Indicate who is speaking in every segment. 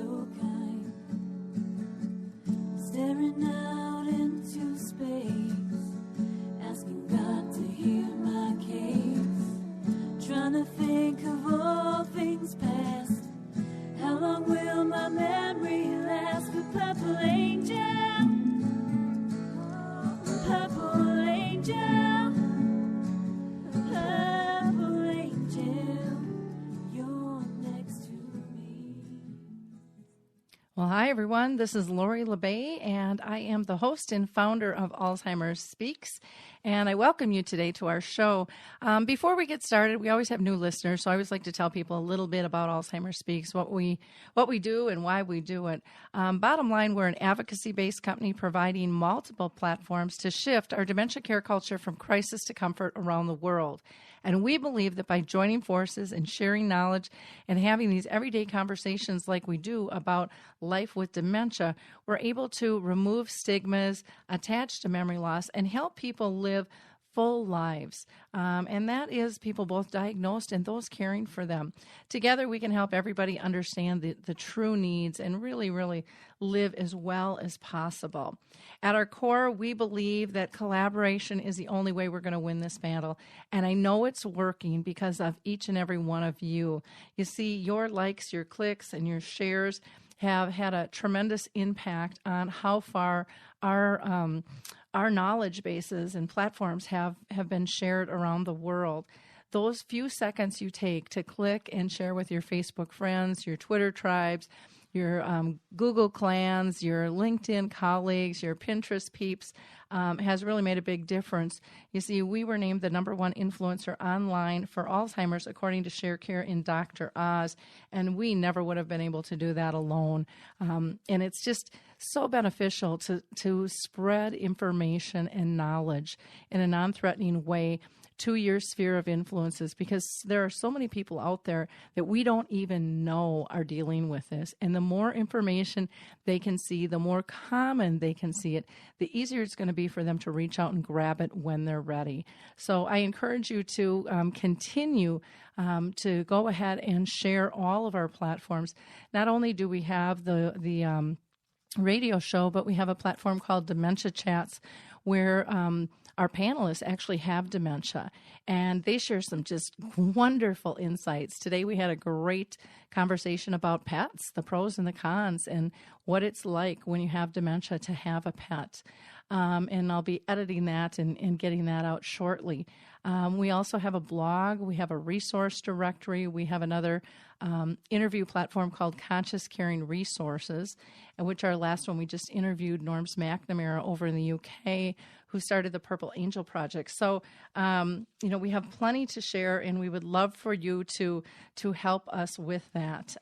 Speaker 1: so kind, staring out into space, asking God to hear my case, trying to think of all things past. How long will my memory last? But purple angel, purple angel, purple angel, you're next to me.
Speaker 2: Well, hi, everyone. This is Lori LeBay, and I am the host and founder of Alzheimer's Speaks, and I welcome you today to our show. Before we get started, we always have new listeners, so I always like to tell people a little bit about Alzheimer's Speaks, what we do and why we do it. Bottom line, we're an advocacy-based company providing multiple platforms to shift our dementia care culture from crisis to comfort around the world. And we believe that by joining forces and sharing knowledge and having these everyday conversations like we do about life with dementia, we're able to remove stigmas attached to memory loss and help people live full lives. And that is people both diagnosed and those caring for them. Together, we can help everybody understand the true needs and really live as well as possible. At our core, we believe that collaboration is the only way we're going to win this battle. And I know it's working because of each and every one of you. You see, your likes, your clicks, and your shares have had a tremendous impact on how far our knowledge bases and platforms have been shared around the world. Those few seconds you take to click and share with your Facebook friends, your Twitter tribes, your Google clans, your LinkedIn colleagues, your Pinterest peeps has really made a big difference. You see, we were named the #1 influencer online for Alzheimer's according to ShareCare in Dr. Oz, and we never would have been able to do that alone. And it's just so beneficial to spread information and knowledge in a non-threatening way to your sphere of influences, because there are so many people out there that we don't even know are dealing with this. And the more information they can see, the more common they can see it, the easier it's going to be for them to reach out and grab it when they're ready. So I encourage you to continue to go ahead and share all of our platforms. Not only do we have the radio show, but we have a platform called Dementia Chats where our panelists actually have dementia, and they share some just wonderful insights. Today we had a great conversation about pets, the pros and the cons, and what it's like when you have dementia to have a pet. And I'll be editing that and getting that out shortly. We also have a blog. We have a resource directory. We have another interview platform called Conscious Caring Resources, in which our last one we just interviewed Norms McNamara over in the UK, who started the Purple Angel Project. So, we have plenty to share, and we would love for you to help us with that.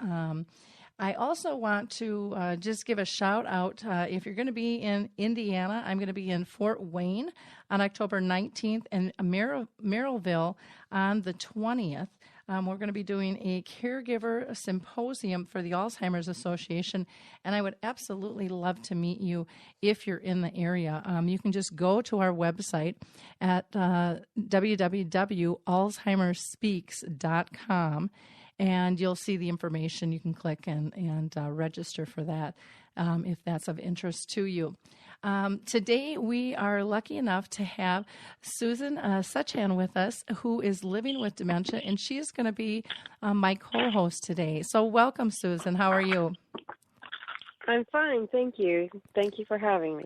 Speaker 2: I also want to just give a shout out. If you're going to be in Indiana, I'm going to be in Fort Wayne on October 19th and Merrillville on the 20th. We're going to be doing a caregiver symposium for the Alzheimer's Association, and I would absolutely love to meet you if you're in the area. You can just go to our website at www.alzheimersspeaks.com, and you'll see the information. You can click and register for that if that's of interest to you. Today, we are lucky enough to have Susan Suchan with us, who is living with dementia, and she is going to be my co-host today. So welcome, Susan. How are you?
Speaker 3: I'm fine, thank you. Thank you for having me.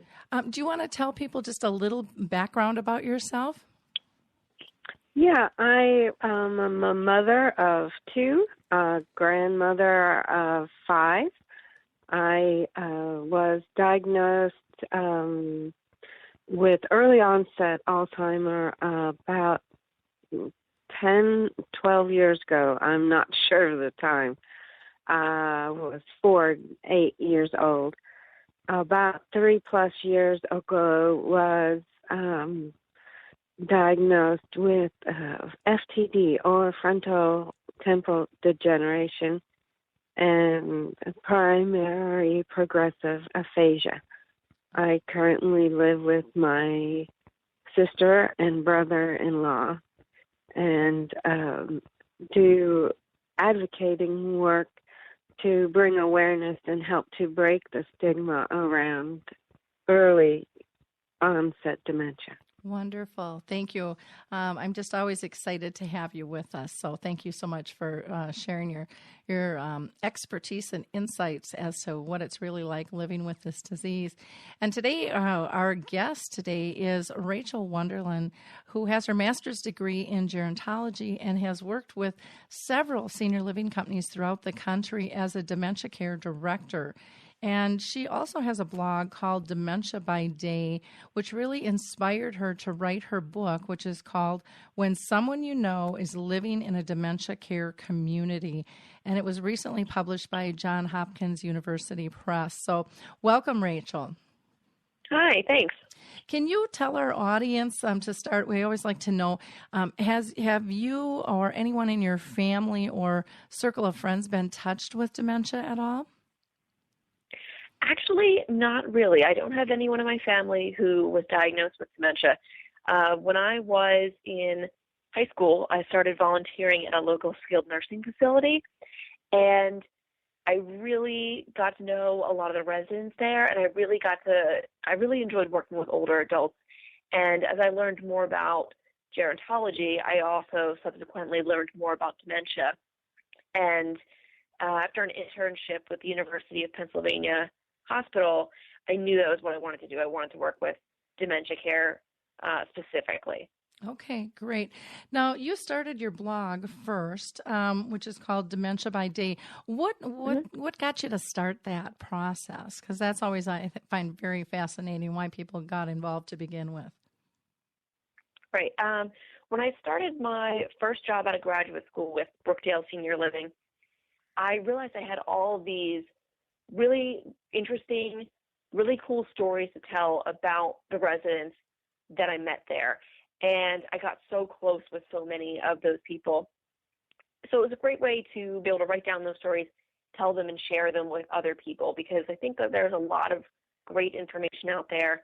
Speaker 2: Do you want to tell people just a little background about yourself?
Speaker 3: Yeah, I am a mother of 2, a grandmother of 5. I was diagnosed with early onset Alzheimer about 10, 12 years ago. I'm not sure of the time. I was 8 years old. About 3+ years ago was diagnosed with FTD, or frontotemporal degeneration, and primary progressive aphasia. I currently live with my sister and brother-in-law and do advocating work to bring awareness and help to break the stigma around early onset dementia.
Speaker 2: Wonderful. Thank you. I'm just always excited to have you with us. So thank you so much for sharing your expertise and insights as to what it's really like living with this disease. And today, our guest today is Rachael Wonderlin, who has her master's degree in gerontology and has worked with several senior living companies throughout the country as a Dementia Care Director. And she also has a blog called Dementia By, which really inspired her to write her book, which is called When Someone You Know is Living in a Dementia Care Community. And it was recently published by Johns Hopkins University Press. So welcome, Rachael.
Speaker 4: Hi, thanks.
Speaker 2: Can you tell our audience, to start, we always like to know, have you or anyone in your family or circle of friends been touched with dementia at all?
Speaker 4: Actually, not really. I don't have anyone in my family who was diagnosed with dementia. When I was in high school, I started volunteering at a local skilled nursing facility, and I really got to know a lot of the residents there, and I really enjoyed working with older adults. And as I learned more about gerontology, I also subsequently learned more about dementia. And after an internship with the University of Pennsylvania Hospital, I knew that was what I wanted to do. I wanted to work with dementia care specifically.
Speaker 2: Okay, great. Now, you started your blog first, which is called Dementia By. What got you to start that process? Because that's always, I find, very fascinating why people got involved to begin with.
Speaker 4: Right. When I started my first job out of graduate school with Brookdale Senior Living, I realized I had all of these really interesting, really cool stories to tell about the residents that I met there. And I got so close with so many of those people. So it was a great way to be able to write down those stories, tell them and share them with other people, because I think that there's a lot of great information out there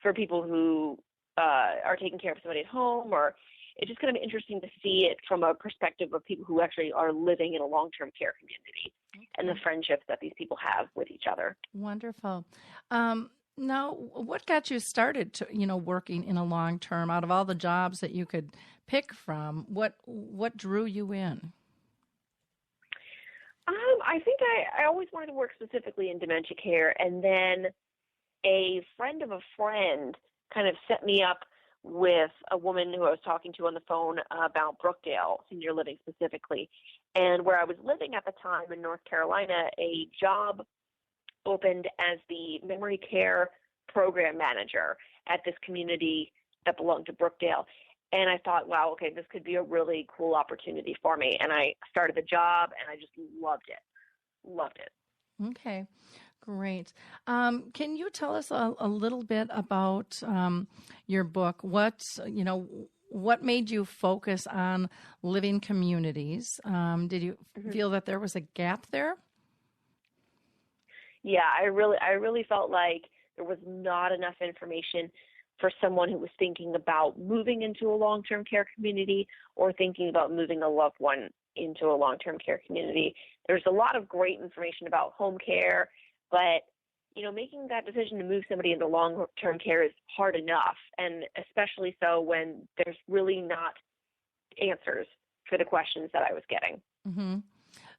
Speaker 4: for people who are taking care of somebody at home, or it's just kind of interesting to see it from a perspective of people who actually are living in a long-term care community and the friendships that these people have with each other.
Speaker 2: Wonderful. Now, what got you started to, working in a long-term, out of all the jobs that you could pick from, what drew you in?
Speaker 4: I think I always wanted to work specifically in dementia care, and then a friend of a friend kind of set me up with a woman who I was talking to on the phone about Brookdale Senior Living specifically. And where I was living at the time in North Carolina, a job opened as the memory care program manager at this community that belonged to Brookdale. And I thought, wow, okay, this could be a really cool opportunity for me. And I started the job, and I just loved it. Loved it.
Speaker 2: Okay, great. Can you tell us a little bit about your book? What made you focus on living communities? Did you feel that there was a gap there?
Speaker 4: Yeah, I really felt like there was not enough information for someone who was thinking about moving into a long-term care community or thinking about moving a loved one into a long-term care community. There's a lot of great information about home care, but making that decision to move somebody into long-term care is hard enough, and especially so when there's really not answers for the questions that I was getting.
Speaker 2: Mm-hmm.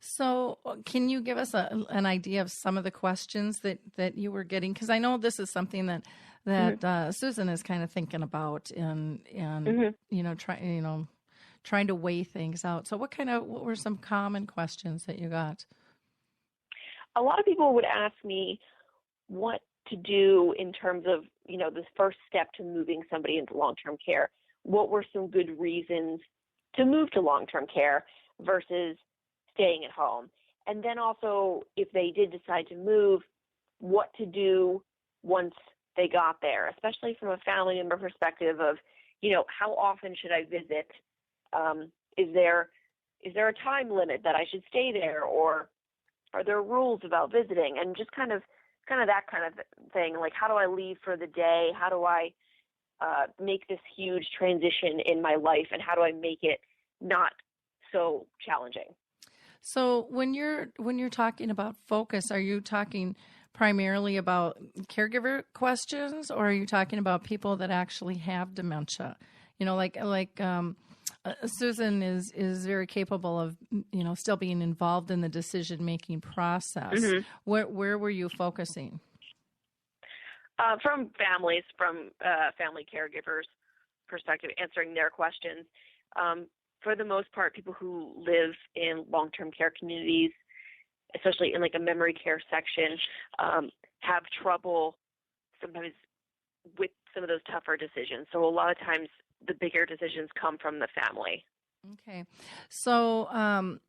Speaker 2: So can you give us an idea of some of the questions that you were getting? Because I know this is something that Susan is kind of thinking about and trying to weigh things out. So what were some common questions that you got?
Speaker 4: A lot of people would ask me what to do in terms of, this first step to moving somebody into long-term care. What were some good reasons to move to long-term care versus staying at home? And then also, if they did decide to move, what to do once they got there, especially from a family member perspective of, how often should I visit? Is there a time limit that I should stay there, or are there rules about visiting? And just kind of that kind of thing, like how do I leave for the day? How do I make this huge transition in my life, and how do I make it not so challenging?
Speaker 2: So when you're talking about focus, are you talking primarily about caregiver questions, or are you talking about people that actually have dementia? Susan is very capable of still being involved in the decision making process.
Speaker 4: Mm-hmm.
Speaker 2: Where were you focusing?
Speaker 4: From families, from family caregivers' perspective, answering their questions. For the most part, people who live in long-term care communities, especially in like a memory care section, have trouble sometimes with some of those tougher decisions. So a lot of times the bigger decisions come from the family.
Speaker 2: Okay. So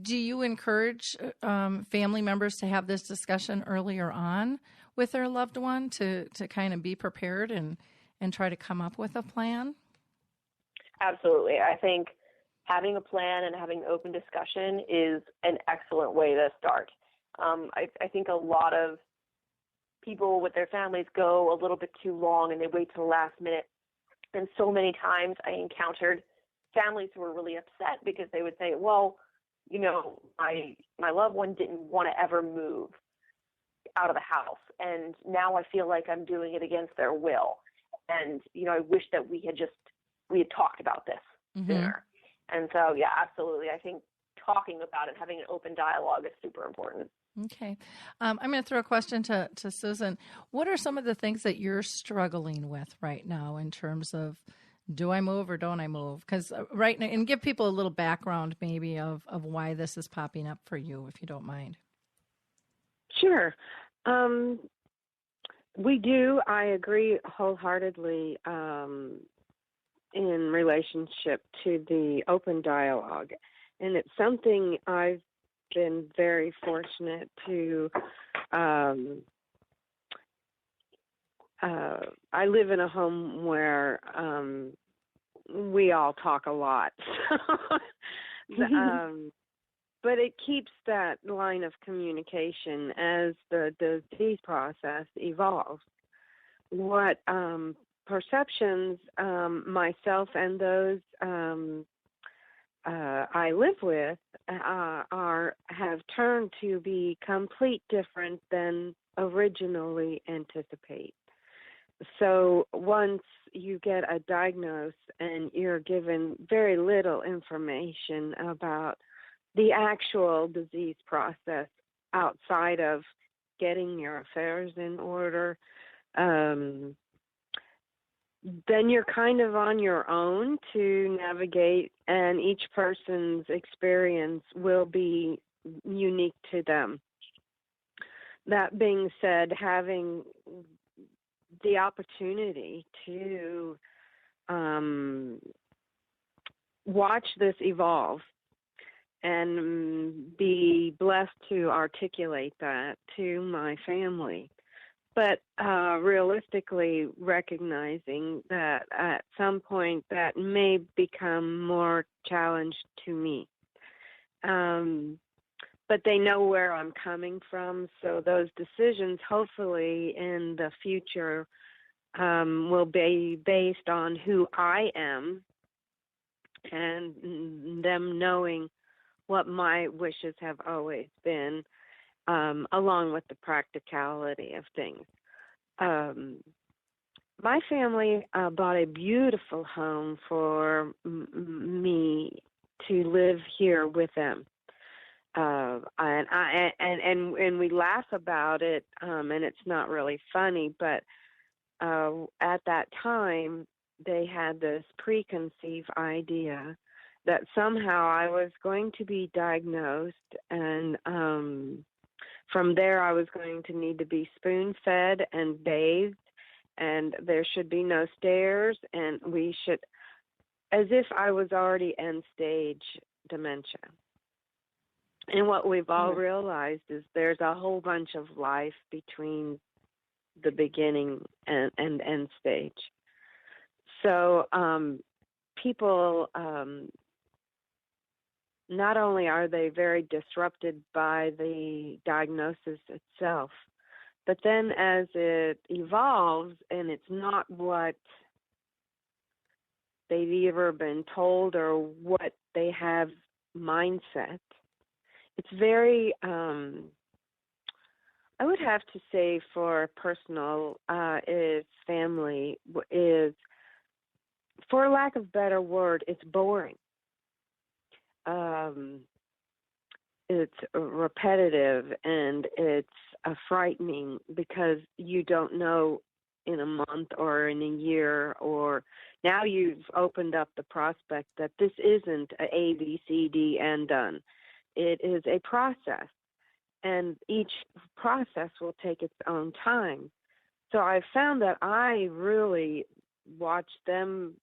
Speaker 2: do you encourage family members to have this discussion earlier on with their loved one to kind of be prepared and try to come up with a plan?
Speaker 4: Absolutely. I think having a plan and having open discussion is an excellent way to start. I think a lot of people with their families go a little bit too long and they wait till the last minute. And so many times I encountered families who were really upset because they would say, well, my loved one didn't want to ever move out of the house, and now I feel like I'm doing it against their will. And, I wish that we had talked about this sooner. And so, yeah, absolutely. I think talking about it, having an open dialogue is super important.
Speaker 2: Okay. I'm going to throw a question to Susan. What are some of the things that you're struggling with right now in terms of do I move or don't I move? Because right now, and give people a little background maybe of why this is popping up for you, if you don't mind.
Speaker 3: Sure. We do. I agree wholeheartedly in relationship to the open dialogue. And it's something I've been very fortunate to I live in a home where we all talk a lot. But it keeps that line of communication as the disease process evolves. What perceptions myself and those I live with have turned to be complete different than originally anticipated. So once you get a diagnosis and you're given very little information about the actual disease process outside of getting your affairs in order, then you're kind of on your own to navigate, and each person's experience will be unique to them. That being said, having the opportunity to watch this evolve and be blessed to articulate that to my family, but realistically recognizing that at some point that may become more challenged to me. But they know where I'm coming from, so those decisions hopefully in the future will be based on who I am and them knowing what my wishes have always been, along with the practicality of things. My family bought a beautiful home for me to live here with them. And we laugh about it, and it's not really funny, but at that time, they had this preconceived idea that somehow I was going to be diagnosed, and from there I was going to need to be spoon-fed and bathed, and there should be no stairs, and we should, as if I was already end-stage dementia. And what we've all realized is there's a whole bunch of life between the beginning and end stage. So people, not only are they very disrupted by the diagnosis itself, but then as it evolves and it's not what they've ever been told or what they have mindset, it's very, I would have to say for personal, is family, is, for lack of a better word, it's boring. It's repetitive, and it's frightening because you don't know in a month or in a year, or now you've opened up the prospect that this isn't a B, C, D, and done. It is a process, and each process will take its own time. So I found that I really watch them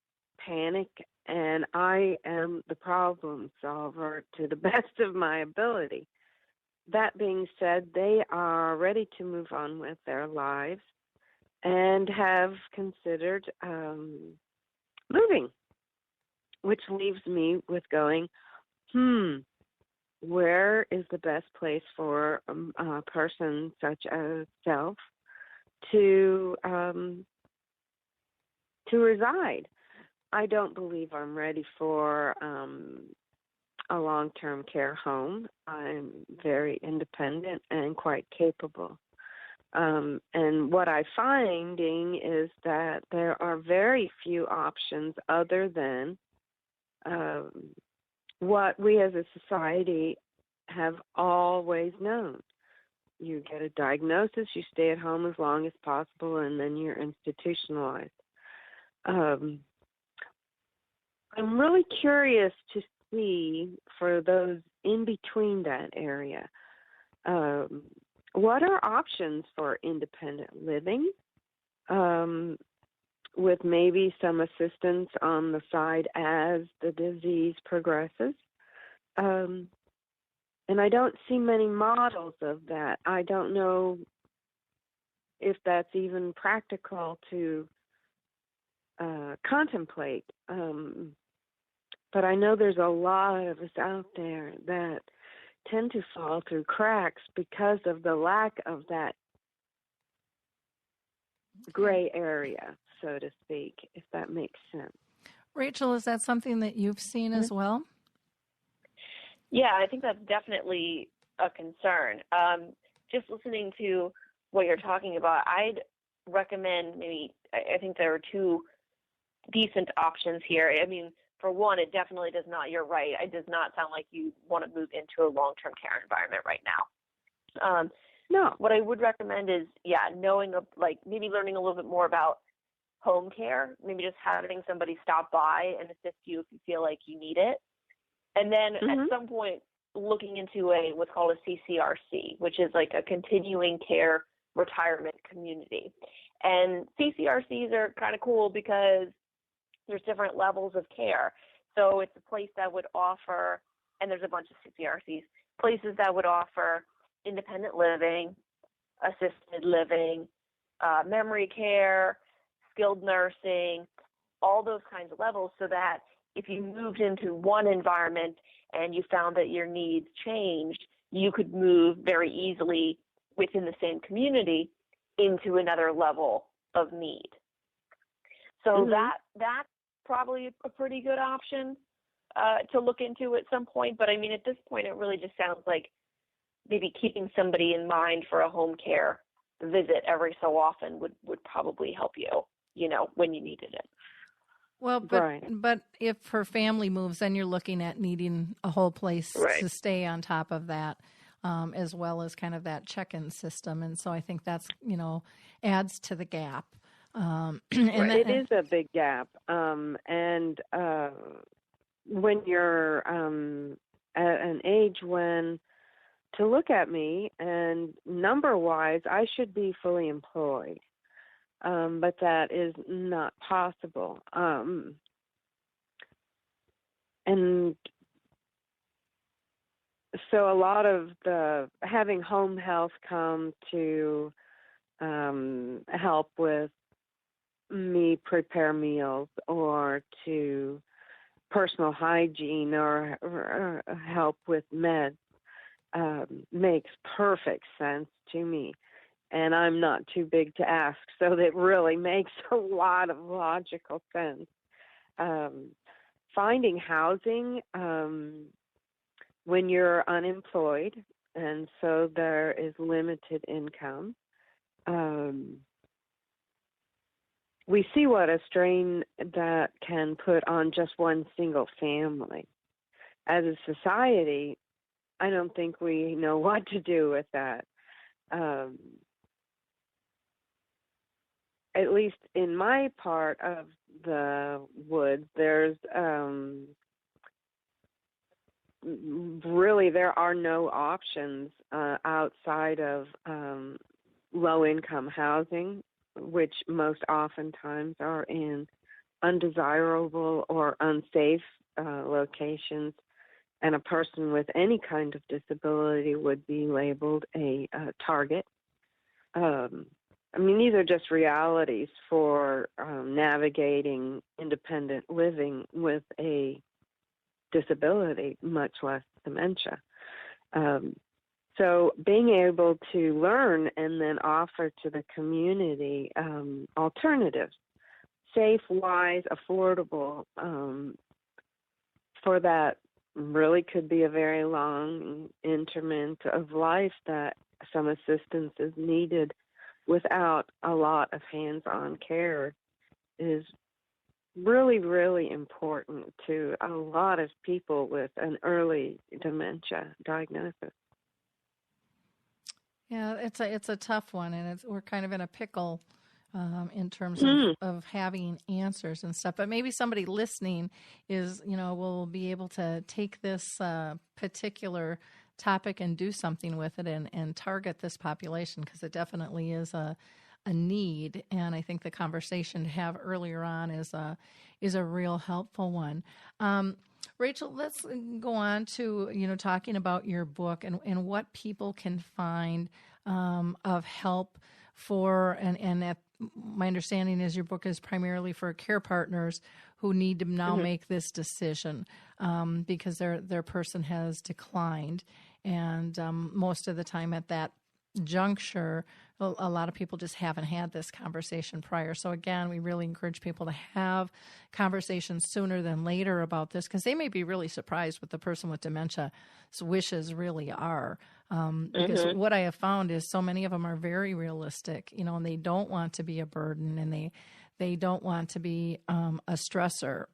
Speaker 3: panic, and I am the problem solver to the best of my ability. That being said, they are ready to move on with their lives and have considered moving, which leaves me with going, where is the best place for a person such as self to reside? I don't believe I'm ready for a long-term care home. I'm very independent and quite capable. And what I'm finding is that there are very few options other than what we as a society have always known. You get a diagnosis, you stay at home as long as possible, and then you're institutionalized. I'm really curious to see, for those in between that area, what are options for independent living, with maybe some assistance on the side as the disease progresses. And I don't see many models of that. I don't know if that's even practical to contemplate. But I know there's a lot of us out there that tend to fall through cracks because of the lack of that gray area, so to speak, if that makes sense.
Speaker 2: Rachel, is that something that you've seen as well?
Speaker 4: Yeah, I think that's definitely a concern. Just listening to what you're talking about, I'd recommend I think there are two decent options here. I mean, for one, it definitely does not, you're right, it does not sound like you want to move into a long-term care environment right now.
Speaker 3: No.
Speaker 4: What I would recommend is, knowing, maybe learning a little bit more about home care, maybe just having somebody stop by and assist you if you feel like you need it. And then at some point, looking into what's called a CCRC, which is like a continuing care retirement community. And CCRCs are kind of cool because there's different levels of care. So it's a place that would offer, and there's a bunch of CCRCs, places that would offer independent living, assisted living, memory care, skilled nursing, all those kinds of levels, so that if you moved into one environment and you found that your needs changed, you could move very easily within the same community into another level of need. So that's probably a pretty good option to look into at some point. But I mean, at this point, it really just sounds like maybe keeping somebody in mind for a home care visit every so often would probably help you, when you needed it.
Speaker 2: Well, but if her family moves, then you're looking at needing a whole place to stay on top of that, as well as kind of that check-in system. And so I think that's, adds to the gap.
Speaker 3: It is a big gap. And when you're at an age when, to look at me, and number-wise, I should be fully employed. But that is not possible. And so a lot of having home health come to help with me prepare meals, or to personal hygiene, or help with meds, makes perfect sense to me. And I'm not too big to ask, so that really makes a lot of logical sense. Finding housing, when you're unemployed, and so there is limited income, we see what a strain that can put on just one single family. As a society, I don't think we know what to do with that. At least in my part of the woods, there's really there are no options outside of low-income housing, which most oftentimes are in undesirable or unsafe locations, and a person with any kind of disability would be labeled a target. I mean, these are just realities for navigating independent living with a disability, much less dementia. So being able to learn and then offer to the community alternatives, safe, wise, affordable, for that really could be a very long interment of life that some assistance is needed without a lot of hands-on care, is really, really important to a lot of people with an early dementia diagnosis.
Speaker 2: Yeah, it's a tough one, and we're kind of in a pickle in terms of having answers and stuff. But maybe somebody listening will be able to take this particular topic and do something with it and target this population, because it definitely is a need. And I think the conversation to have earlier on is a real helpful one. Rachael, let's go on to, talking about your book and what people can find of help for, and my understanding is your book is primarily for care partners who need to now make this decision because their person has declined. And most of the time at that juncture, a lot of people just haven't had this conversation prior. So again, we really encourage people to have conversations sooner than later about this, because they may be really surprised what the person with dementia's wishes really are. Because what I have found is so many of them are very realistic, and they don't want to be a burden, and they don't want to be a stressor.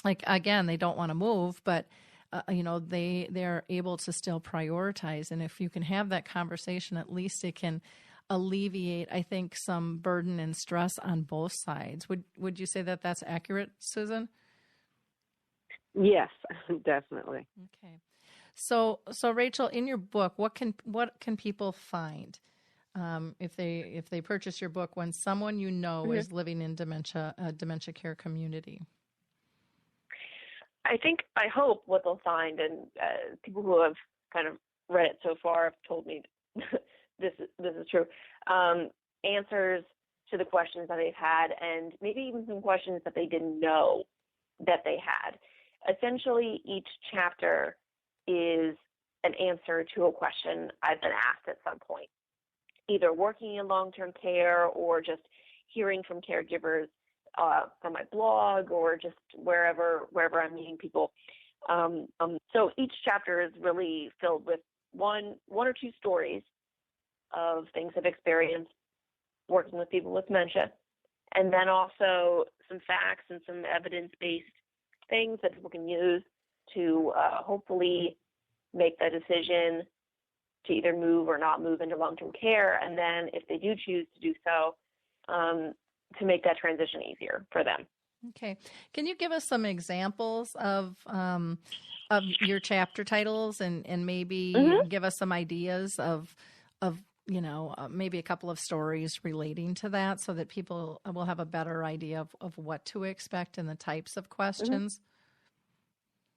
Speaker 2: Like, again, they don't want to move, but they're able to still prioritize. And if you can have that conversation, at least it can alleviate, I think, some burden and stress on both sides. Would you say that that's accurate, Susan?
Speaker 3: Yes, definitely.
Speaker 2: Okay. So Rachael, in your book, what can people find if they purchase your book when someone is living in Dementia Care Community?
Speaker 4: I hope what they'll find, and people who have kind of read it so far have told me this is true, answers to the questions that they've had, and maybe even some questions that they didn't know that they had. Essentially, each chapter is an answer to a question I've been asked at some point, either working in long-term care or just hearing from caregivers from my blog, or just wherever I'm meeting people. So each chapter is really filled with one or two stories of things I've experienced working with people with dementia, and then also some facts and some evidence-based things that people can use to hopefully make the decision to either move or not move into long-term care, and then if they do choose to do so, to make that transition easier for them.
Speaker 2: Okay. Can you give us some examples of your chapter titles and maybe give us some ideas of maybe a couple of stories relating to that, so that people will have a better idea of what to expect and the types of questions?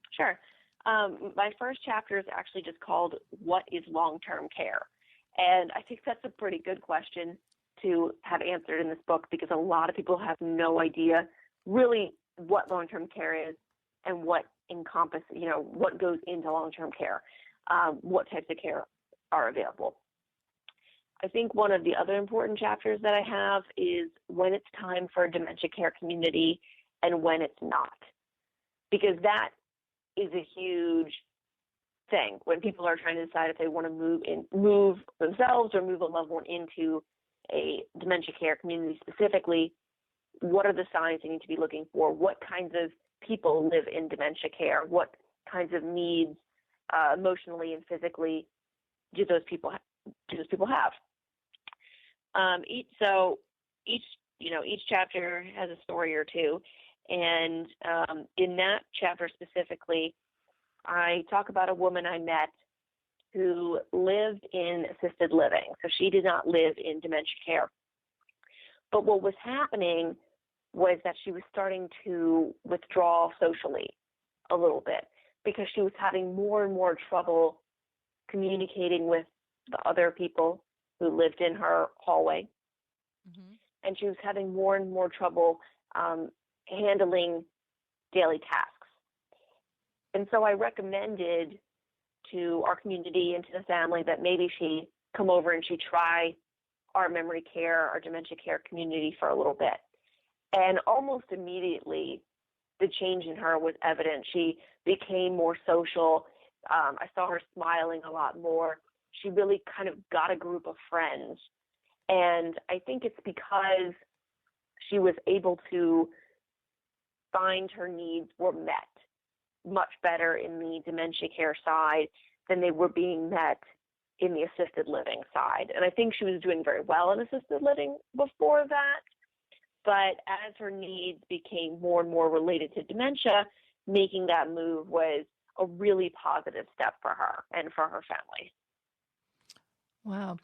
Speaker 4: Sure. My first chapter is actually just called "What is Long-Term Care?" And I think that's a pretty good question to have answered in this book, because a lot of people have no idea really what long-term care is and what what goes into long-term care, what types of care are available. I think one of the other important chapters that I have is when it's time for a dementia care community and when it's not, because that is a huge thing when people are trying to decide if they want to move themselves or move a loved one into a dementia care community specifically. What are the signs they need to be looking for? What kinds of people live in dementia care? What kinds of needs, emotionally and physically, do those people have? Each chapter has a story or two, and in that chapter specifically, I talk about a woman I met who lived in assisted living. So she did not live in dementia care. But what was happening was that she was starting to withdraw socially a little bit because she was having more and more trouble communicating with the other people who lived in her hallway. Mm-hmm. And she was having more and more trouble handling daily tasks. And so I recommended to our community and to the family that maybe she come over and she try our memory care, our dementia care community for a little bit. And almost immediately, the change in her was evident. She became more social. I saw her smiling a lot more. She really kind of got a group of friends. And I think it's because she was able to find her needs were met much better in the dementia care side than they were being met in the assisted living side. And I think she was doing very well in assisted living before that. But as her needs became more and more related to dementia, making that move was a really positive step for her and for her family.
Speaker 2: Wow.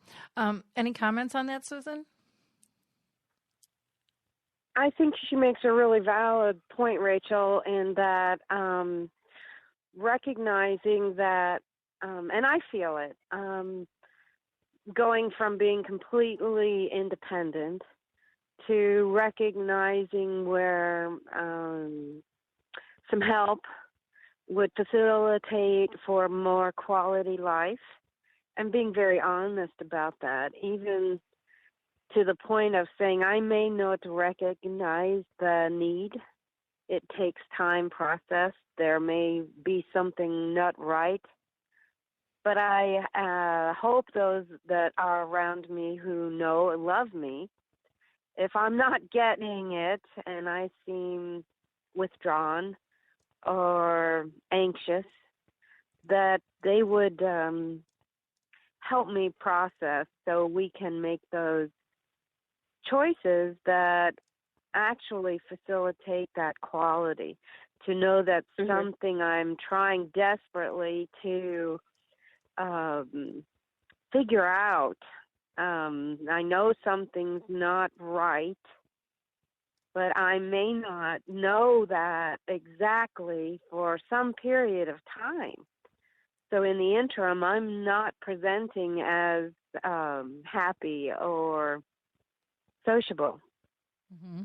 Speaker 2: Any comments on that, Susan?
Speaker 3: I think she makes a really valid point, Rachel, in that recognizing that, and I feel it, going from being completely independent to recognizing where some help would facilitate for more quality life, and being very honest about that, even to the point of saying, I may not recognize the need. It takes time process. There may be something not right. But I hope those that are around me who know and love me, if I'm not getting it and I seem withdrawn or anxious, that they would help me process so we can make those choices that actually facilitate that quality, to know that something I'm trying desperately to figure out. I know something's not right, but I may not know that exactly for some period of time. So in the interim, I'm not presenting as happy or sociable. Mm-hmm.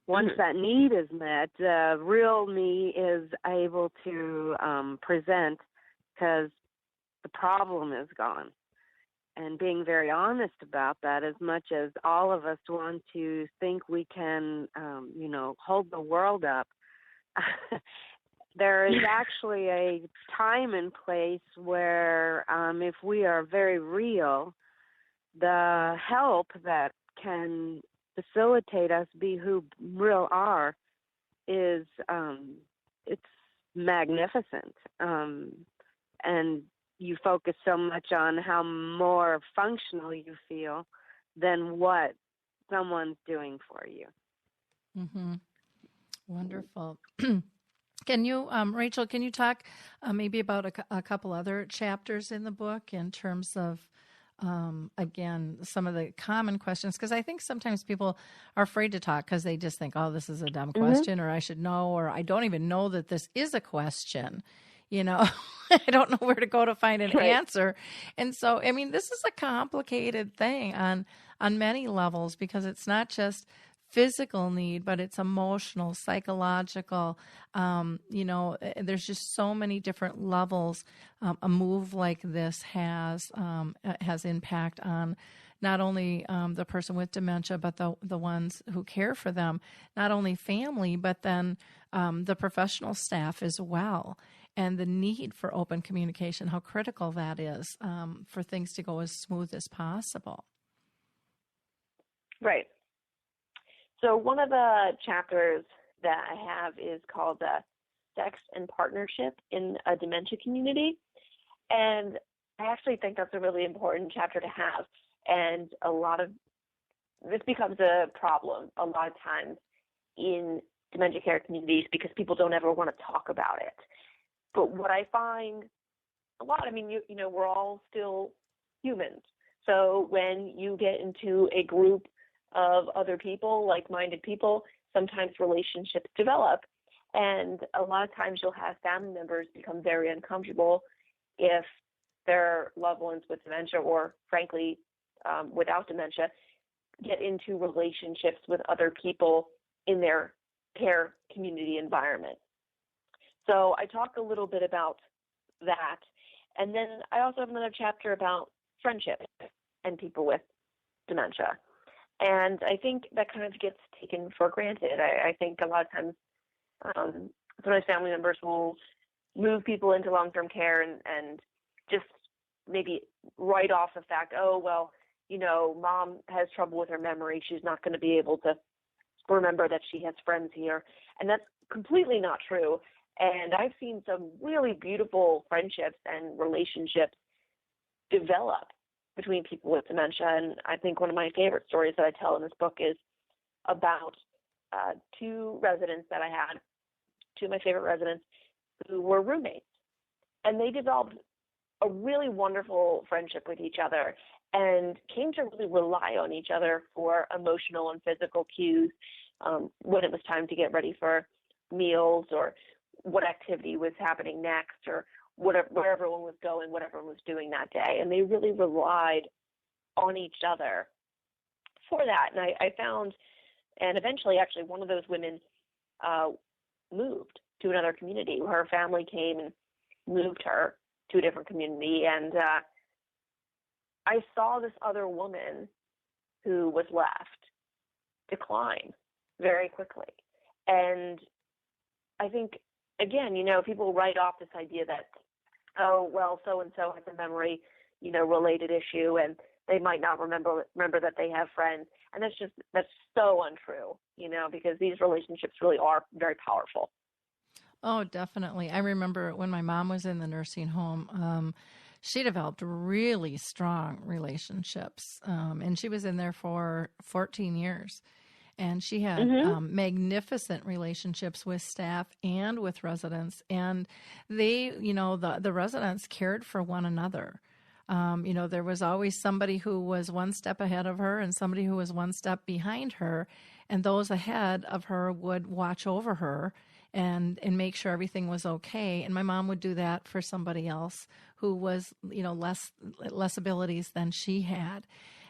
Speaker 3: Once that need is met, real me is able to present because the problem is gone. And being very honest about that, as much as all of us want to think we can, hold the world up, there is actually a time and place where if we are very real, the help that can facilitate us be who real are is it's magnificent. And you focus so much on how more functional you feel than what someone's doing for you.
Speaker 2: Mm-hmm. Wonderful. Can you, Rachel, can you talk maybe about a couple other chapters in the book in terms of, again, some of the common questions? Because I think sometimes people are afraid to talk because they just think, oh, this is a dumb question, or I should know, or I don't even know that this is a question. I don't know where to go to find an answer. And so, I mean, this is a complicated thing on many levels, because it's not just physical need, but it's emotional, psychological. There's just so many different levels a move like this has impact on not only the person with dementia, but the ones who care for them, not only family, but then the professional staff as well. And the need for open communication, how critical that is for things to go as smooth as possible.
Speaker 4: Right. So one of the chapters that I have is called Sex and Partnership in a Dementia Community. And I actually think that's a really important chapter to have. And a lot of this becomes a problem a lot of times in dementia care communities because people don't ever want to talk about it. But what I find a lot, I mean, you know, we're all still humans. So when you get into a group of other people, like-minded people, sometimes relationships develop. And a lot of times you'll have family members become very uncomfortable if their loved ones with dementia or, frankly, without dementia, get into relationships with other people in their care community environment. So I talk a little bit about that. And then I also have another chapter about friendship and people with dementia. And I think that kind of gets taken for granted. I think a lot of times sometimes family members will move people into long-term care and just maybe write off the fact, oh, well, you know, mom has trouble with her memory. She's not going to be able to remember that she has friends here. And that's completely not true. And I've seen some really beautiful friendships and relationships develop between people with dementia. And I think one of my favorite stories that I tell in this book is about two residents that I had, two of my favorite residents who were roommates. And they developed a really wonderful friendship with each other and came to really rely on each other for emotional and physical cues when it was time to get ready for meals or what activity was happening next or where everyone was going, what everyone was doing that day. And they really relied on each other for that. And I found, and eventually actually one of those women moved to another community. Her family came and moved her to a different community. And I saw this other woman who was left decline very quickly. And I think, again, you know, people write off this idea that, oh, well, so-and-so has a memory, you know, related issue, and they might not remember that they have friends. And that's so untrue, you know, because these relationships really are very powerful.
Speaker 2: Oh, definitely. I remember when my mom was in the nursing home, she developed really strong relationships, and she was in there for 14 years. And she had magnificent relationships with staff and with residents. And they, you know, the residents cared for one another. You know, there was always somebody who was one step ahead of her and somebody who was one step behind her. And those ahead of her would watch over her and make sure everything was okay. And my mom would do that for somebody else who was, you know, less abilities than she had.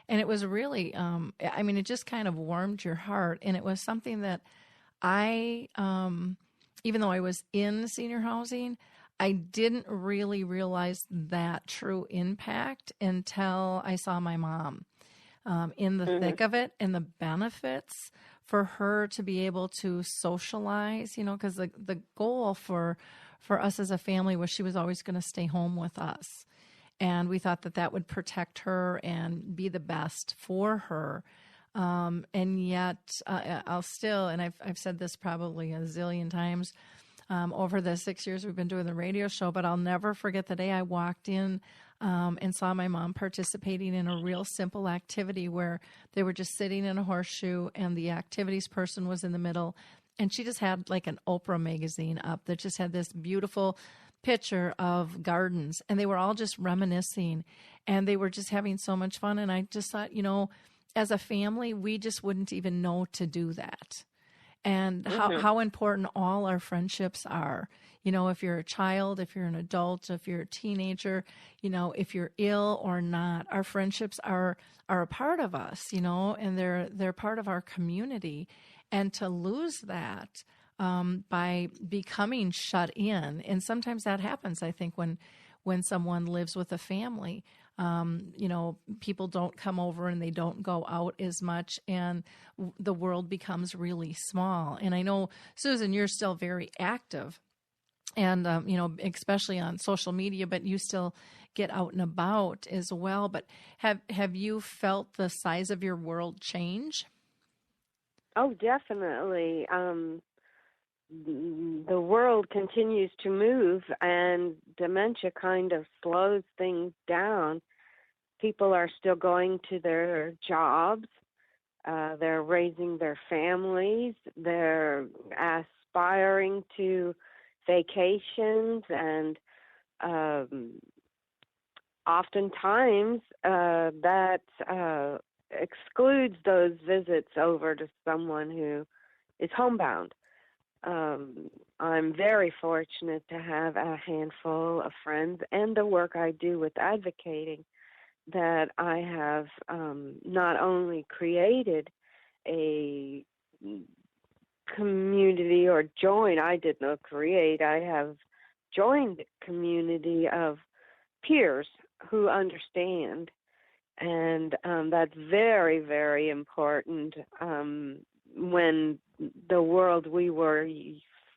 Speaker 2: And it was really, I mean, it just kind of warmed your heart. And it was something that I, even though I was in senior housing, I didn't really realize that true impact until I saw my mom in the thick of it and the benefits for her to be able to socialize, you know, because the goal for us as a family was she was always going to stay home with us. And we thought that would protect her and be the best for her. And yet I'll still, and I've said this probably a zillion times over the 6 years we've been doing the radio show, but I'll never forget the day I walked in and saw my mom participating in a real simple activity where they were just sitting in a horseshoe and the activities person was in the middle. And she just had like an Oprah magazine up that just had this beautiful picture of gardens, and they were all just reminiscing, and they were just having so much fun. And I just thought, you know, as a family, we just wouldn't even know to do that. And how important all our friendships are. You know, if you're a child, if you're an adult, if you're a teenager, you know, if you're ill or not, our friendships are a part of us, you know, and they're part of our community. And to lose that by becoming shut in, and sometimes that happens, I think, when someone lives with a family, People don't come over and they don't go out as much, and the world becomes really small. And I know, Susan, you're still very active, and especially on social media, but you still get out and about as well. But have you felt the size of your world change?
Speaker 3: Oh, definitely. The world continues to move, and dementia kind of slows things down. People are still going to their jobs. They're raising their families. They're aspiring to vacations, and oftentimes that excludes those visits over to someone who is homebound. I'm very fortunate to have a handful of friends and the work I do with advocating that I have not only created a community or join, I did not create, I have joined a community of peers who understand. And that's very, very important when the world we were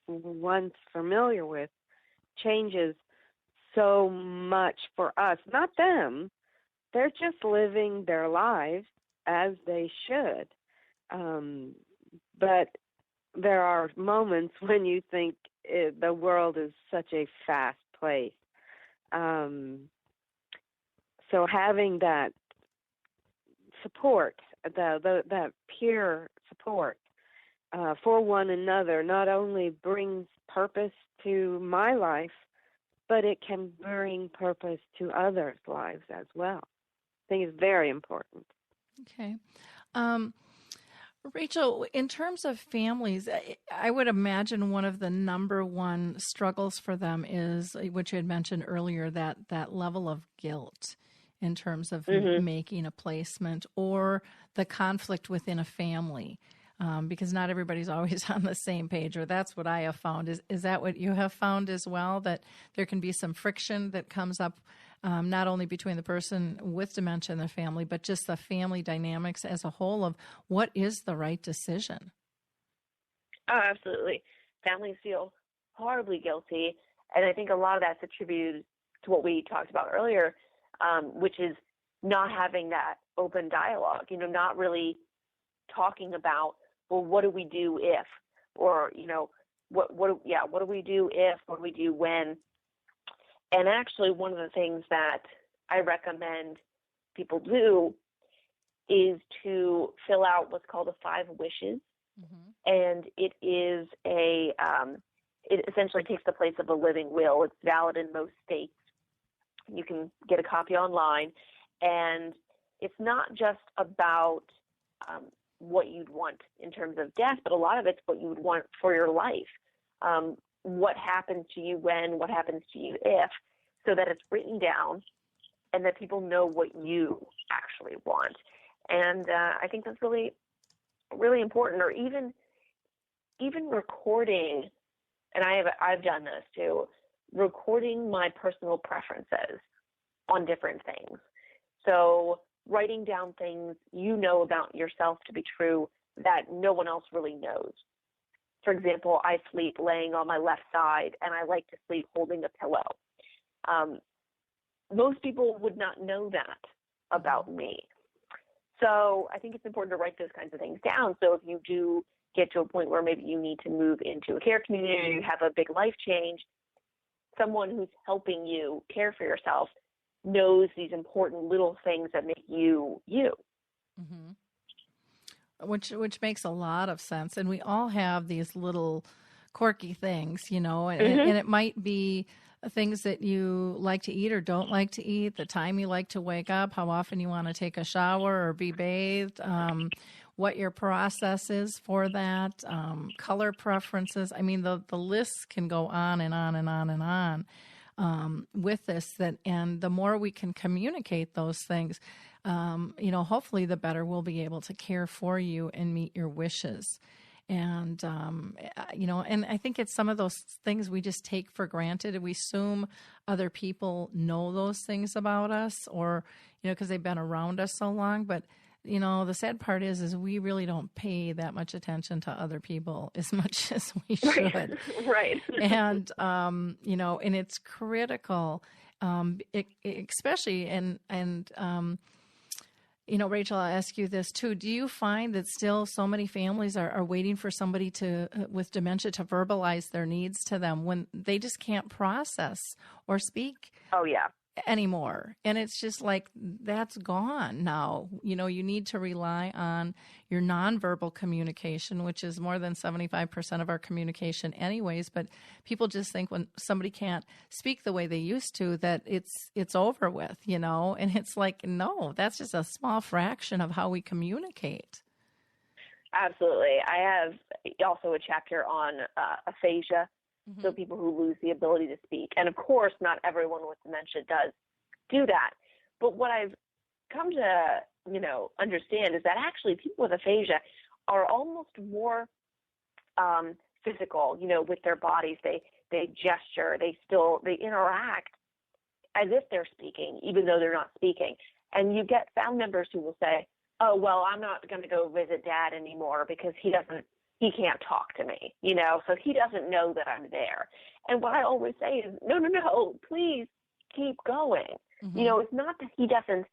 Speaker 3: once familiar with changes so much for us, not them. They're just living their lives as they should. But there are moments when you think the world is such a fast place. So having that support, that peer support for one another, not only brings purpose to my life, but it can bring purpose to others' lives as well. I think it's very important.
Speaker 2: Okay. Rachael, in terms of families, I would imagine one of the number one struggles for them is, which you had mentioned earlier, that level of guilt in terms of making a placement, or the conflict within a family, because not everybody's always on the same page, or that's what I have found. Is that what you have found as well, that there can be some friction that comes up not only between the person with dementia and the family, but just the family dynamics as a whole of what is the right decision?
Speaker 4: Oh, absolutely. Families feel horribly guilty, and I think a lot of that's attributed to what we talked about earlier, which is not having that open dialogue, not really talking about, well, what do we do if, or, what do we do if, what do we do when? And actually, one of the things that I recommend people do is to fill out what's called a 5 wishes. And it is it essentially takes the place of a living will. It's valid in most states. You can get a copy online. And it's not just about what you'd want in terms of death, but a lot of it's what you would want for your life. What happens to you when, what happens to you if, so that it's written down and that people know what you actually want. And I think that's really, really important. Or even recording, and I've done this too, recording my personal preferences on different things. So writing down things you know about yourself to be true that no one else really knows. For example, I sleep laying on my left side, and I like to sleep holding a pillow. Most people would not know that about me. So I think it's important to write those kinds of things down. So if you do get to a point where maybe you need to move into a care community or you have a big life change, someone who's helping you care for yourself knows these important little things that make you you.
Speaker 2: Which makes a lot of sense. And we all have these little quirky things, and it might be things that you like to eat or don't like to eat, the time you like to wake up, how often you want to take a shower or be bathed, what your process is for that, color preferences. I mean, the list can go on and on and on and on with this. And the more we can communicate those things, hopefully the better we'll be able to care for you and meet your wishes. And, and I think it's some of those things we just take for granted. We assume other people know those things about us or, because they've been around us so long. But, the sad part is we really don't pay that much attention to other people as much as we should.
Speaker 4: Right.
Speaker 2: And, and it's critical, especially, Rachel, I'll ask you this too. Do you find that still so many families are waiting for somebody with dementia to verbalize their needs to them when they just can't process or speak?
Speaker 4: Oh, yeah.
Speaker 2: Anymore? And it's just like, that's gone now. You need to rely on your nonverbal communication, which is more than 75% of our communication anyways. But people just think when somebody can't speak the way they used to, that it's over with, and it's like, no, that's just a small fraction of how we communicate.
Speaker 4: Absolutely. I have also a chapter on aphasia. So people who lose the ability to speak. And of course, not everyone with dementia does do that. But what I've come to, understand is that actually people with aphasia are almost more physical, with their bodies. They gesture, they interact as if they're speaking, even though they're not speaking. And you get family members who will say, oh, well, I'm not going to go visit Dad anymore because he can't talk to me, so he doesn't know that I'm there. And what I always say is, no, please keep going. It's not that he doesn't,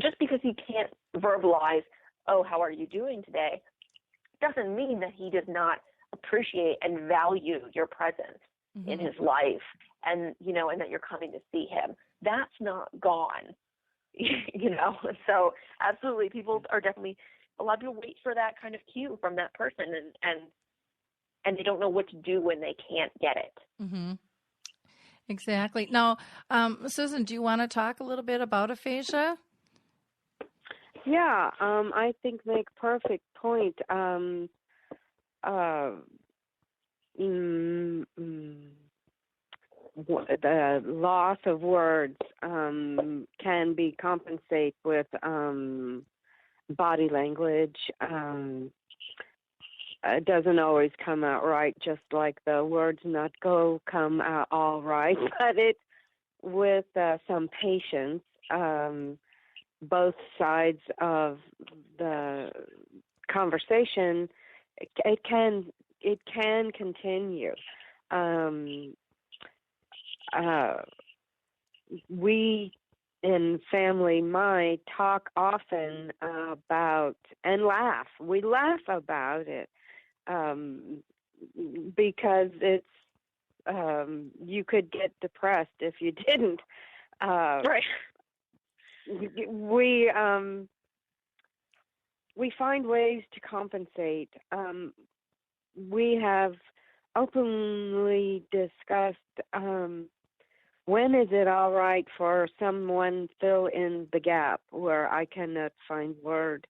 Speaker 4: just because he can't verbalize, oh, how are you doing today, doesn't mean that he does not appreciate and value your presence in his life and, and that you're coming to see him. That's not gone, So absolutely, people are definitely, a lot of people wait for that kind of cue from that person, and they don't know what to do when they can't get it.
Speaker 2: Mm-hmm. Exactly. Now, Susan, do you want to talk a little bit about aphasia?
Speaker 3: Yeah, I think make perfect point. The loss of words can be compensated with body language. It doesn't always come out right, just like the words not come out all right, but it, with some patience, both sides of the conversation, it can continue. We in family might talk often about and laugh. We laugh about it because it's you could get depressed if you didn't.
Speaker 4: Right.
Speaker 3: We find ways to compensate. We have openly discussed when is it all right for someone fill in the gap where I cannot find word.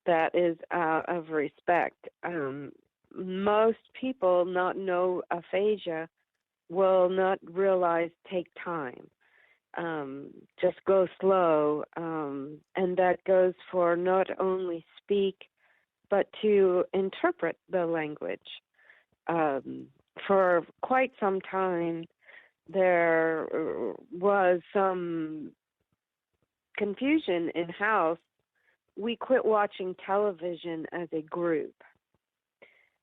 Speaker 3: That is out of respect. Most people not know aphasia will not realize take time. Just go slow, and that goes for not only speak, but to interpret the language. For quite some time, there was some confusion in house. We quit watching television as a group,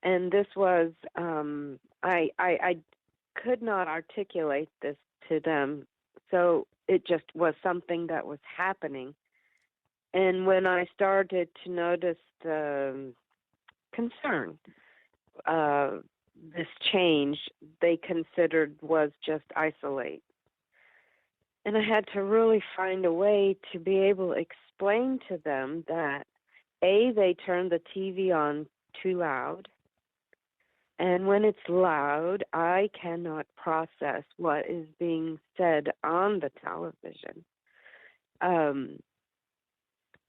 Speaker 3: and this was I could not articulate this to them, so it just was something that was happening. And when I started to notice the concern, this change they considered was just isolate. And I had to really find a way to be able to explain to them that, A, they turn the TV on too loud. And when it's loud, I cannot process what is being said on the television.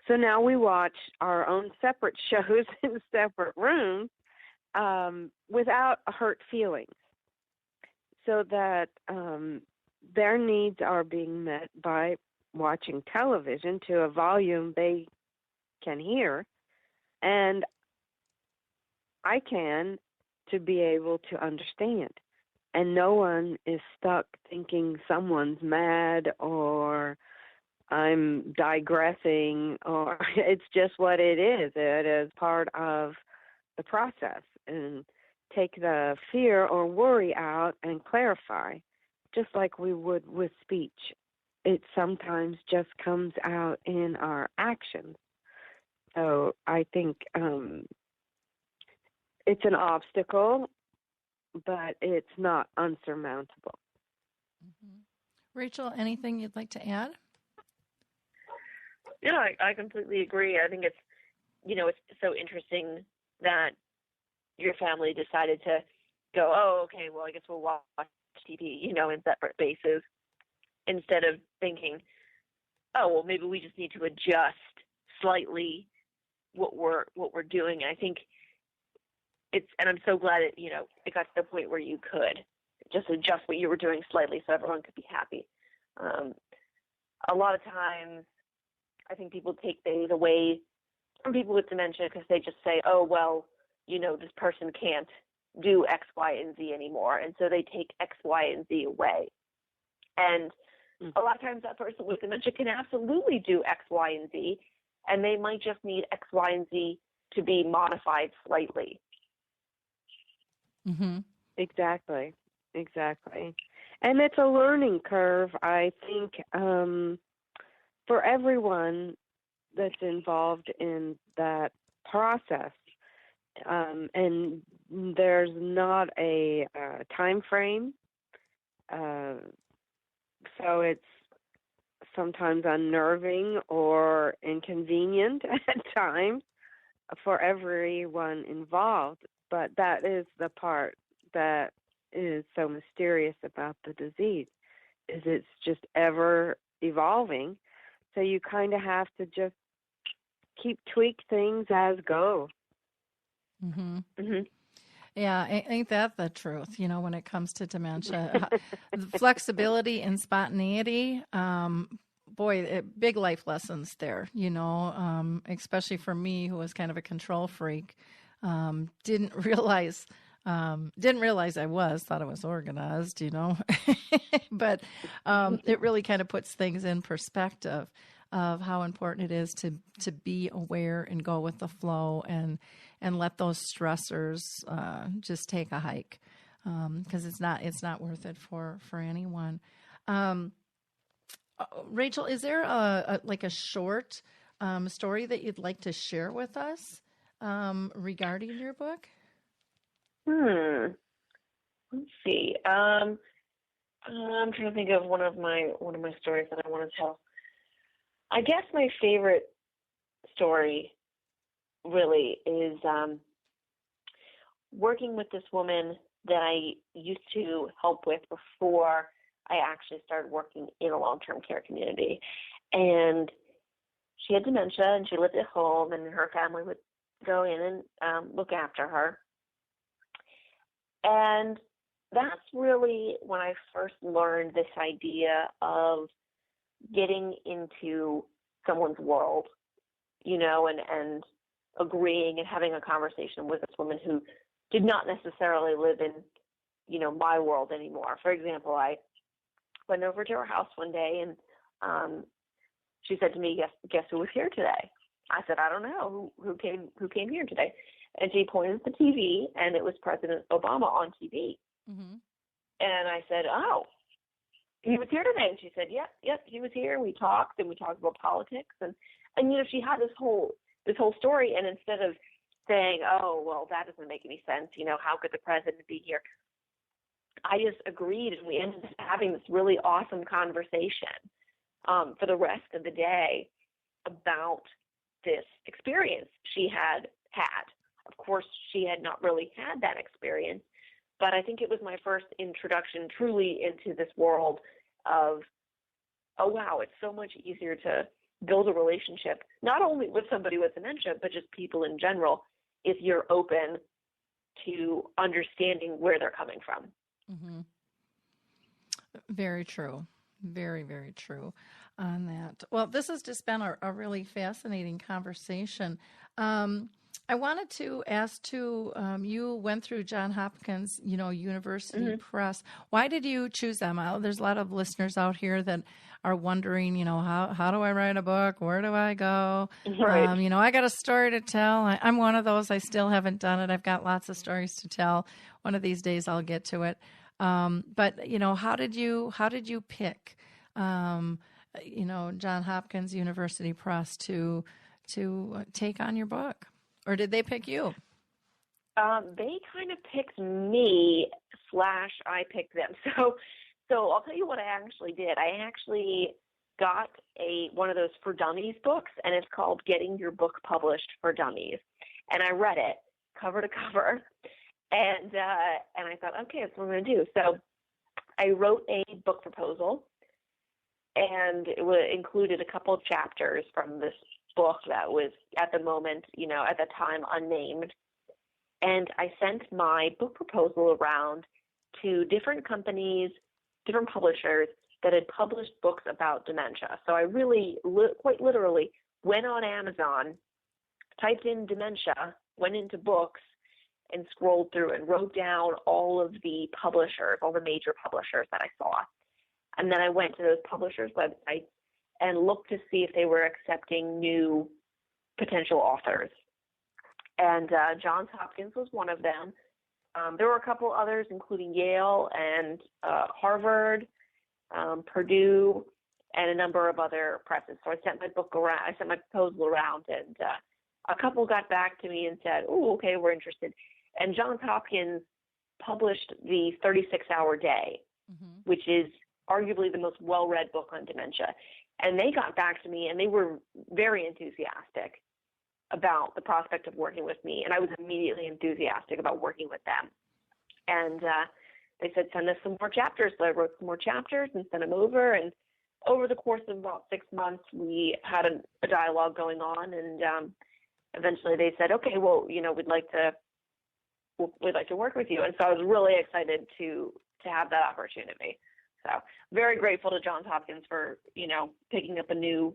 Speaker 3: So now we watch our own separate shows in separate rooms without hurt feelings, so that their needs are being met by watching television to a volume they can hear, and I can to be able to understand. And no one is stuck thinking someone's mad or I'm digressing, or it's just what it is. It is part of the process. And take the fear or worry out and clarify, just like we would with speech. It sometimes just comes out in our actions. So I think it's an obstacle, but it's not unsurmountable.
Speaker 2: Mm-hmm. Rachel, anything you'd like to add?
Speaker 4: Yeah, I completely agree. I think it's, it's so interesting that your family decided to go, oh, okay, well, I guess we'll watch TV, in separate bases, instead of thinking, oh, well, maybe we just need to adjust slightly what we're doing. And I think and I'm so glad it got to the point where you could just adjust what you were doing slightly so everyone could be happy. A lot of times, I think people take things away from people with dementia because they just say, oh, well, this person can't do X, Y, and Z anymore. And so they take X, Y, and Z away. And a lot of times that person with dementia can absolutely do X, Y, and Z, and they might just need X, Y, and Z to be modified slightly.
Speaker 2: Mm-hmm.
Speaker 3: Exactly. And it's a learning curve, I think, for everyone that's involved in that process. And there's not a time frame, so it's sometimes unnerving or inconvenient at times for everyone involved. But that is the part that is so mysterious about the disease, is it's just ever evolving. So you kind of have to just keep tweak things as go.
Speaker 2: Mm-hmm.
Speaker 4: Mm-hmm.
Speaker 2: Yeah, ain't that the truth, when it comes to dementia? The flexibility and spontaneity, big life lessons there, especially for me, who was kind of a control freak. Didn't realize I thought I was organized, but it really kind of puts things in perspective of how important it is to be aware and go with the flow and let those stressors just take a hike, because it's not worth it for anyone. Rachel, is there a short story that you'd like to share with us regarding your book?
Speaker 4: Let's see. I'm trying to think of one of my stories that I want to tell. I guess my favorite story really is working with this woman that I used to help with before I actually started working in a long-term care community. And she had dementia, and she lived at home, and her family would go in and look after her. And that's really when I first learned this idea of getting into someone's world, and agreeing and having a conversation with this woman who did not necessarily live in, my world anymore. For example, I went over to her house one day, and she said to me, guess who was here today? I said, I don't know. Who came here today? And she pointed at the TV, and it was President Obama on TV.
Speaker 2: Mm-hmm.
Speaker 4: And I said, oh, he was here today. And she said, yep, he was here. And we talked about politics. And she had this whole story. And instead of saying, oh, well, that doesn't make any sense, how could the president be here? I just agreed, and we ended up having this really awesome conversation for the rest of the day about this experience she had. Of course, she had not really had that experience, but I think it was my first introduction truly into this world of, oh, wow, it's so much easier to build a relationship, not only with somebody with dementia, but just people in general, if you're open to understanding where they're coming from.
Speaker 2: Mm-hmm. Very true. Very, very true on that. Well, this has just been a really fascinating conversation. I wanted to ask too, you went through Johns Hopkins, University Press. Why did you choose them? There's a lot of listeners out here that are wondering, how do I write a book? Where do I go?
Speaker 4: Right.
Speaker 2: I got a story to tell. I'm one of those. I still haven't done it. I've got lots of stories to tell. One of these days I'll get to it. But how did you pick, Johns Hopkins University Press to take on your book? Or did they pick you?
Speaker 4: They kind of picked me / I picked them. So I'll tell you what I actually did. I actually got one of those For Dummies books, and it's called Getting Your Book Published for Dummies. And I read it cover to cover, and I thought, okay, that's what I'm going to do. So I wrote a book proposal, and it included a couple of chapters from this book that was at the moment, at the time unnamed. And I sent my book proposal around to different companies, different publishers that had published books about dementia. So I really, quite literally, went on Amazon, typed in dementia, went into books, and scrolled through and wrote down all of the publishers, all the major publishers that I saw. And then I went to those publishers' websites and looked to see if they were accepting new potential authors. And Johns Hopkins was one of them. There were a couple others, including Yale and Harvard, Purdue, and a number of other presses. So I sent my proposal around, and a couple got back to me and said, "Oh, okay, we're interested." And Johns Hopkins published the 36-Hour Day, which is arguably the most well-read book on dementia. And they got back to me, and they were very enthusiastic about the prospect of working with me. And I was immediately enthusiastic about working with them. And they said, send us some more chapters. So I wrote some more chapters and sent them over. And over the course of about 6 months, we had a dialogue going on. And eventually they said, okay, well, we'd like to work with you. And so I was really excited to have that opportunity. So very grateful to Johns Hopkins for, picking up a new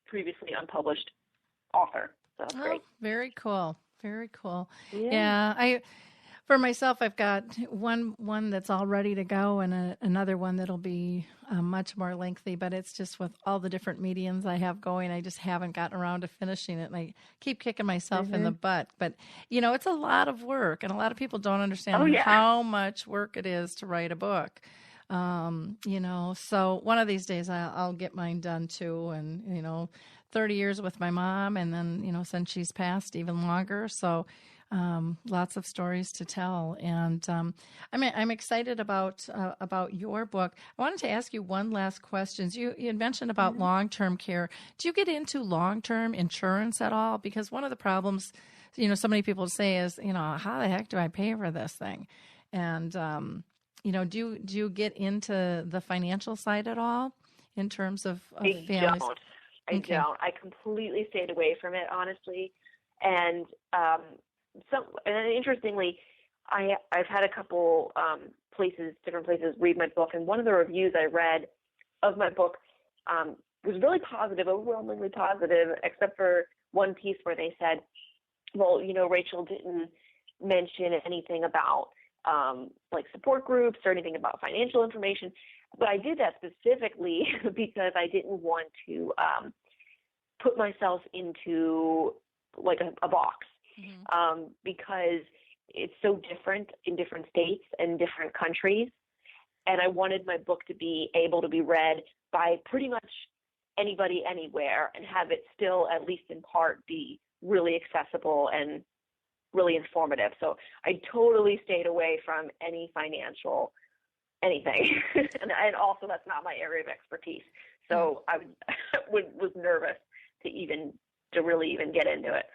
Speaker 4: previously unpublished author. So that's great.
Speaker 2: Very cool. Very cool.
Speaker 4: Yeah.
Speaker 2: For myself, I've got one that's all ready to go, and another one that'll be much more lengthy. But it's just with all the different mediums I have going, I just haven't gotten around to finishing it. And I keep kicking myself in the butt. But it's a lot of work, and a lot of people don't understand how much work it is to write a book. So one of these days I'll get mine done too. And 30 years with my mom, and then since she's passed, even longer. So. Lots of stories to tell, and I'm excited about your book. I wanted to ask you one last question. You had mentioned about long-term care. Do you get into long-term insurance at all? Because one of the problems, so many people say is, how the heck do I pay for this thing? And do you get into the financial side at all in terms of families?
Speaker 4: I don't. I completely stayed away from it, honestly, and. And interestingly, I've had a couple different places read my book, and one of the reviews I read of my book was really positive, overwhelmingly positive, except for one piece where they said, well, Rachael didn't mention anything about like support groups or anything about financial information, but I did that specifically because I didn't want to put myself into like a box. Because it's so different in different states and different countries. And I wanted my book to be able to be read by pretty much anybody, anywhere, and have it still, at least in part, be really accessible and really informative. So I totally stayed away from any financial anything. and also that's not my area of expertise. So I was nervous to really even get into it.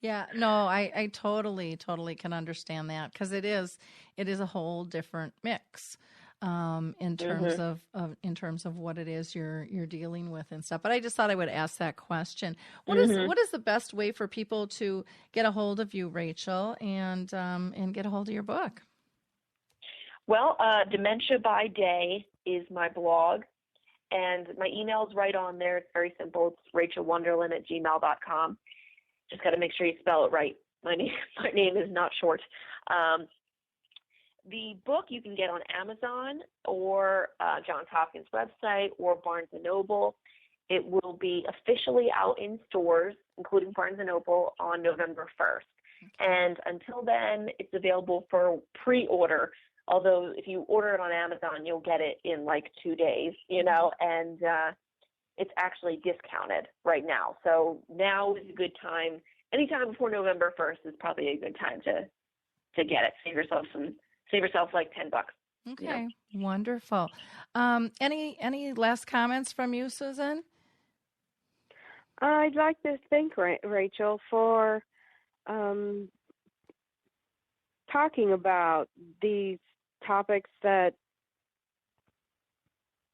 Speaker 2: Yeah, no, I totally can understand that, because it is a whole different mix in terms of what it is you're dealing with and stuff. But I just thought I would ask that question. What is the best way for people to get a hold of you, Rachael, and get a hold of your book?
Speaker 4: Well, Dementia By Day is my blog, and my email's right on there. It's very simple. It's RachelWonderlin@gmail.com. Just got to make sure you spell it right. My name is not short. The book you can get on Amazon or Johns Hopkins website or Barnes & Noble. It will be officially out in stores, including Barnes & Noble, on November 1st. And until then, it's available for pre-order. Although if you order it on Amazon, you'll get it in like 2 days, and it's actually discounted right now. So now is a good time. Anytime before November 1st is probably a good time to get it. Save yourself like $10.
Speaker 2: Okay, wonderful. Any last comments from you, Susan?
Speaker 3: I'd like to thank Rachel for talking about these topics that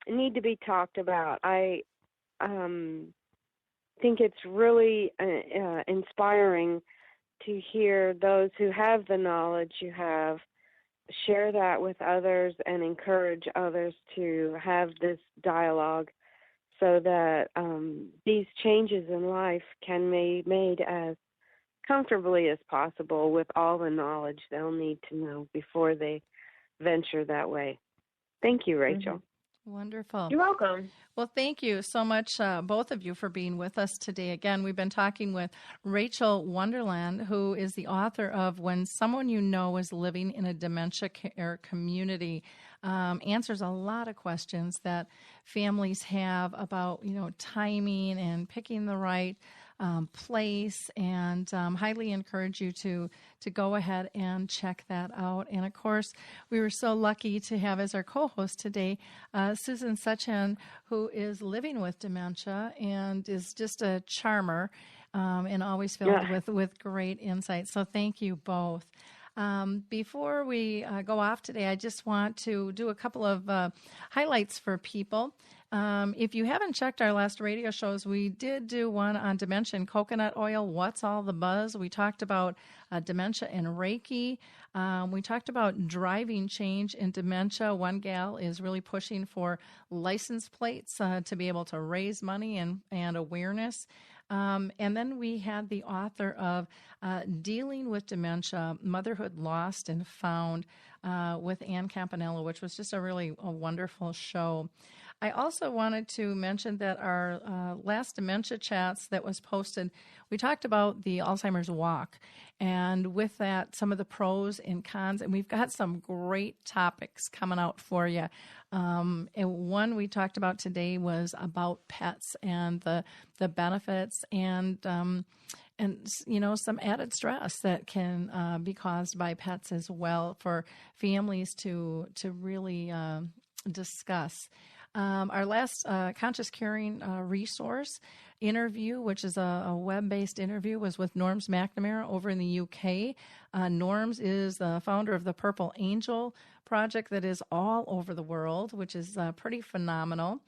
Speaker 3: need to be talked about. I think it's really inspiring to hear those who have the knowledge you have share that with others and encourage others to have this dialogue so that these changes in life can be made as comfortably as possible with all the knowledge they'll need to know before they venture that way. Thank you, Rachel.
Speaker 2: Mm-hmm. Wonderful.
Speaker 4: You're welcome.
Speaker 2: Well, thank you so much, both of you, for being with us today. Again, we've been talking with Rachael Wonderlin, who is the author of When Someone You Know is Living in a Dementia Care Community. Answers a lot of questions that families have about, timing and picking the right place, and highly encourage you to go ahead and check that out. And of course, we were so lucky to have as our co-host today Susan Sechan, who is living with dementia and is just a charmer and always filled with great insight. So thank you both. Before we go off today, I just want to do a couple of highlights for people. If you haven't checked our last radio shows, we did do one on dementia and coconut oil. What's all the buzz? We talked about dementia and Reiki. We talked about driving change in dementia. One gal is really pushing for license plates to be able to raise money and awareness. And then we had the author of Dealing with Dementia, Motherhood Lost and Found with Ann Campanella, which was just a wonderful show. I also wanted to mention that our last Dementia Chats that was posted, we talked about the Alzheimer's Walk, and with that, some of the pros and cons, and we've got some great topics coming out for you. And one we talked about today was about pets and the benefits and some added stress that can be caused by pets as well for families to really discuss. Our last Conscious Caring resource interview, which is a web-based interview, was with Norms McNamara over in the UK. Norms is the founder of the Purple Angel project that is all over the world, which is pretty phenomenal.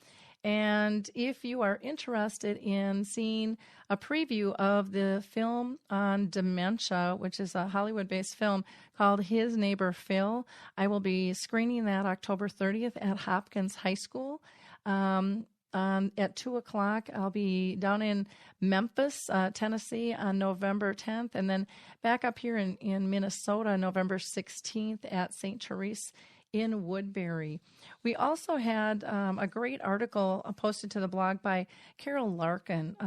Speaker 2: And if you are interested in seeing a preview of the film on dementia, which is a Hollywood-based film called His Neighbor Phil, I will be screening that October 30th at Hopkins High School. At 2 o'clock, I'll be down in Memphis, Tennessee on November 10th, and then back up here in Minnesota, November 16th at St. Therese in Woodbury. We also had a great article posted to the blog by Carol Larkin,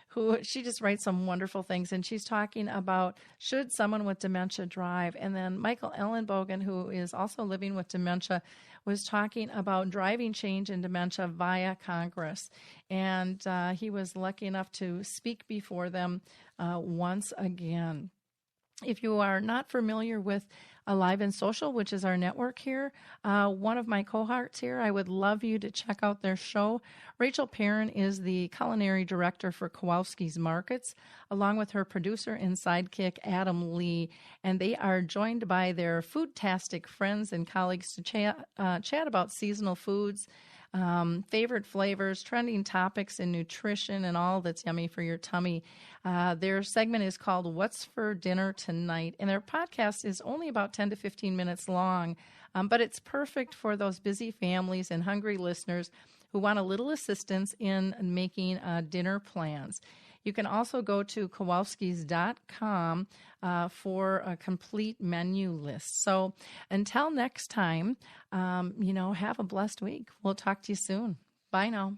Speaker 2: who she just writes some wonderful things, and she's talking about should someone with dementia drive. And then Michael Ellenbogen, who is also living with dementia, was talking about driving change in dementia via Congress. And he was lucky enough to speak before them once again. If you are not familiar with Alive and Social, which is our network here, one of my cohorts here, I would love you to check out their show. Rachel Perrin is the culinary director for Kowalski's Markets, along with her producer and sidekick, Adam Lee. And they are joined by their foodtastic friends and colleagues to chat about seasonal foods, favorite flavors, trending topics in nutrition, and all that's yummy for your tummy. Their segment is called What's for Dinner Tonight? And their podcast is only about 10 to 15 minutes long, but it's perfect for those busy families and hungry listeners who want a little assistance in making dinner plans. You can also go to Kowalskis.com for a complete menu list. So until next time, have a blessed week. We'll talk to you soon. Bye now.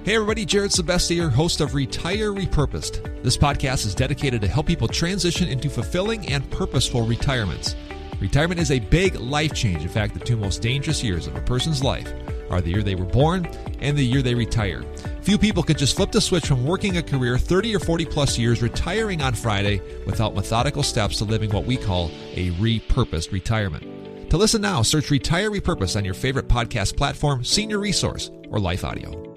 Speaker 5: Hey everybody, Jared Sebesti here, host of Retire Repurposed. This podcast is dedicated to help people transition into fulfilling and purposeful retirements. Retirement is a big life change. In fact, the two most dangerous years of a person's life are the year they were born and the year they retire. Few people can just flip the switch from working a career 30 or 40 plus years, retiring on Friday, without methodical steps to living what we call a repurposed retirement. To listen now, search Retire Repurposed on your favorite podcast platform, Senior Resource, or Life Audio.